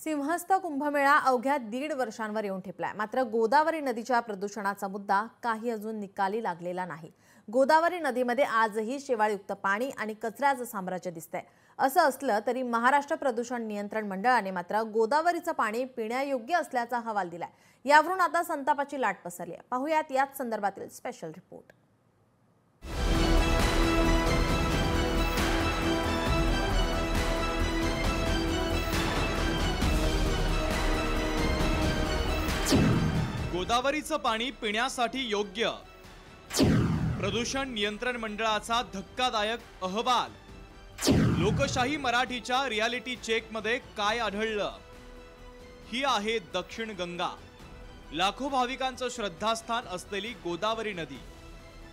सिंहस्थ कुंभमेळा अवघ्या 1.5 वर्षांवर येऊन ठेपलाय। मात्र गोदावरी नदीच्या प्रदूषणाचा मुद्दा काही अजून निकाली लागलेला नाही। गोदावरी नदीमध्ये आजही शेवाळयुक्त पाणी आणि कचऱ्याचं साम्राज्य दिसतंय। असं असलं तरी महाराष्ट्र प्रदूषण नियंत्रण मंडळाने मात्र गोदावरीचं पाणी पिण्यायोग्य असल्याचा अहवाल दिलाय। यावरून आता संतापाची लाट पसरली आहे। पाहूयात याच संदर्भातील स्पेशल रिपोर्ट। गोदावरीचं पाणी पिण्यासाठी योग्य, प्रदूषण नियंत्रण मंडळाचा धक्कादायक अहवाल। लोकशाही मराठीच्या रियालिटी चेक मध्ये काय आढळलं? ही आहे दक्षिण गंगा, लाखो भाविकांचं श्रद्धास्थान असलेली गोदावरी नदी।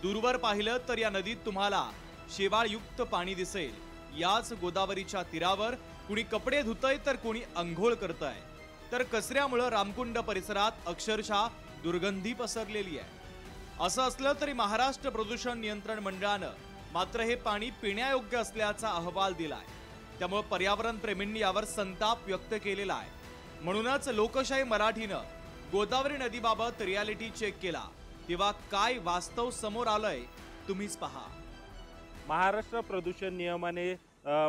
दूरवर पाहिलं तर या नदीत तुम्हाला शेवाळयुक्त पाणी दिसेल। याच गोदावरीच्या तीरावर कुणी कपडे धुतय तर कुणी अंघोळ करतय, तर कचऱ्यामुळे रामकुंड परिसरात अक्षरशः दुर्गंधी पसरलेली आहे। असं असलं तरी महाराष्ट्र प्रदूषण नियंत्रण मंडळानं मात्र हे पाणी पिण्यायोग्य असल्याचा अहवाल दिलाय। त्यामुळे पर्यावरण प्रेमींनी यावर संताप व्यक्त केलेला आहे। म्हणूनच लोकशाही मराठीनं गोदावरी नदीबाबत रियालिटी चेक केला, तेव्हा काय वास्तव समोर आलंय तुम्हीच पहा। महाराष्ट्र प्रदूषण नियमाने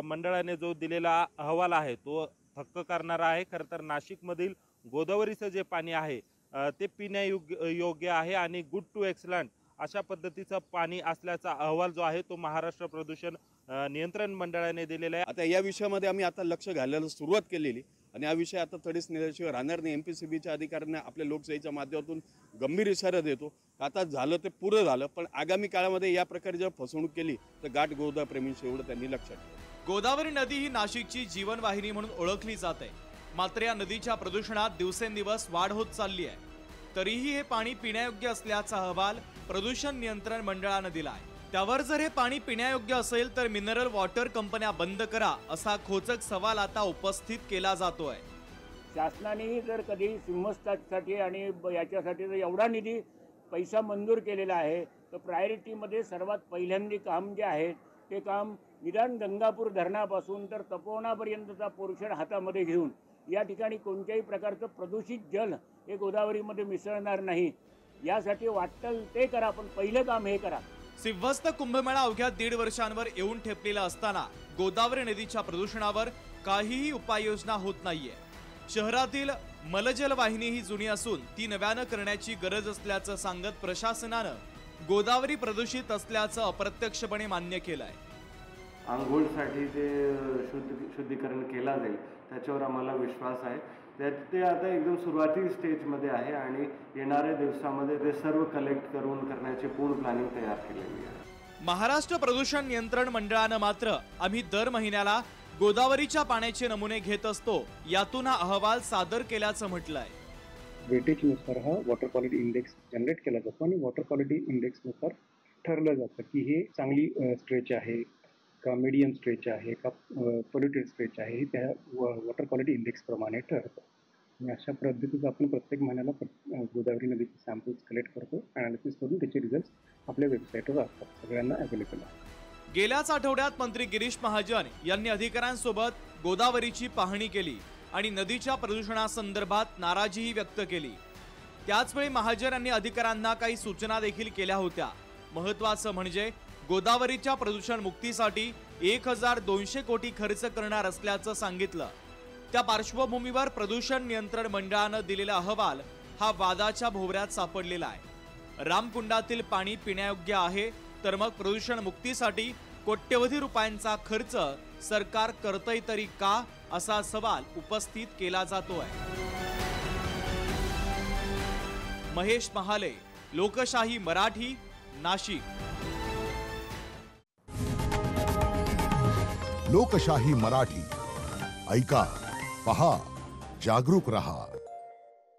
मंडळाने जो दिलेला अहवाल आहे तो थक्क करणारा आहे। खरं तर नाशिकमधील गोदावरीचं जे पाणी आहे ते पिण्यायोग्य आहे आणि गुड टू एक्सलंट अशा पद्धतीचं पाणी असल्याचा अहवाल जो आहे तो महाराष्ट्र प्रदूषण नियंत्रण मंडळाने दिलेला आहे। आता या विषयामध्ये आम्ही आता लक्ष घालायला सुरुवात केलेली आणि हा विषय आता तडीस नेल्याशिवाय राहणार नाही। एमपीसीबीच्या अधिकाऱ्यांना आपल्या लोकशाहीच्या माध्यमातून गंभीर इशारा देतो। आता झालं ते पुरं झालं, पण आगामी काळामध्ये या प्रकारे जर फसवणूक केली तर गाठ गोदा प्रेमींशी एवढं त्यांनी लक्षात ठेवलं। गोदावरी नदी ही नाशिकची जीवनवाहिनी म्हणून ओळखली जाते। मात्र या नदीच्या प्रदूषणात दिवसेंदिवस वाढ होत चालली आहे। तरीही हे पाणी पिण्यायोग्य असल्याचा अहवाल प्रदूषण नियंत्रण मंडळानं दिलाय। त्यावर जर हे पाणी पिण्यायोग्य असेल तर मिनरल वॉटर कंपन्या बंद करा असा खोचक सवाल आता उपस्थित केला जातोय। शासनानेही जर कधी सिंहस्थासाठी आणि याच्यासाठी जर एवढा निधी पैसा मंजूर केलेला आहे तर प्रायोरिटीमध्ये सर्वात पहिल्यांदा काम जे आहे ते काम निदान गंगापूर धरणापासून तर तपोवनापर्यंतचा पोर्शन हातामध्ये घेऊन या ठिकाणी कोणत्याही प्रकारचं प्रदूषित जल हे गोदावरीमध्ये मिसळणार नाही यासाठी वाटतं ते करा, पण पहिलं काम हे करा। सिंहस्थ कुंभमेळा अवघ्या 1.5 वर्षांवर येऊन ठेपलेला असताना गोदावरी नदीच्या प्रदूषणावर काहीही उपाययोजना होत नाहीये। शहरातील मलजल वाहिनी ही जुनी असून ती नव्यानं करण्याची गरज असल्याचं सांगत प्रशासनानं गोदावरी प्रदूषित असल्याचं अप्रत्यक्षपणे मान्य केलंय। आंघोळसाठी ते शुद्धीकरण केला जाईल त्याच्यावर आम्हाला विश्वास आहे। ते आता एकदम सुरुवाती स्टेजमध्ये आहे आणि येणाऱ्या दिवसामध्ये ते सर्व कलेक्ट करून करण्याची पूर्ण प्लॅनिंग तयार केलेली आहे। महाराष्ट्र प्रदूषण नियंत्रण मंडळानं मात्र आम्ही दर महिन्याला गोदावरीच्या पाण्याचे नमुने घेत असतो, यातून हा अहवाल सादर केल्याचं म्हटलंय। वेटेजनुसार हा वॉटर क्वालिटी इंडेक्स जनरेट केला जातो आणि वॉटर क्वालिटी इंडेक्सनुसार ठरलं जातं की हे चांगली स्ट्रेच आहे का मीडियम स्ट्रेच आहे का पोल्युटेड स्ट्रेच आहे, त्या वॉटर क्वालिटी इंडेक्स प्रमाणे ठरतं। आणि अशा पद्धतीचं आपण प्रत्येक महिन्याला गोदावरी नदीचे सॅम्पल्स कलेक्ट करतो, अनालिसिस करून त्याचे रिझल्ट्स आपल्या वेबसाईटवर असतात, सगळ्यांना अवेलेबल आहे। गेल्याच आठवड्यात मंत्री गिरीश महाजन यांनी अधिकाऱ्यांसोबत गोदावरीची पाहणी केली आणि नदीच्या प्रदूषणासंदर्भात नाराजीही व्यक्त केली। त्याचवेळी महाजन यांनी अधिकाऱ्यांना काही सूचना देखील केल्या होत्या। महत्त्वाचं म्हणजे गोदावरीच्या प्रदूषण मुक्तीसाठी 1200 कोटी खर्च करणार असल्याचं सांगितलं। त्या पार्श्वभूमीवर प्रदूषण नियंत्रण मंडळानं दिलेला अहवाल हा वादाच्या भोवऱ्यात सापडलेला आहे। रामकुंडातील पाणी पिण्यायोग्य आहे, तर मग प्रदूषण मुक्तीसाठी कोट्यवधी रुपयांचा खर्च सरकार करतंय तरी का, असा सवाल उपस्थित केला जातोय। महेश महाले, लोकशाही मराठी, नाशिक। लोकशाही मराठी ऐका, पहा, जागरूक रहा।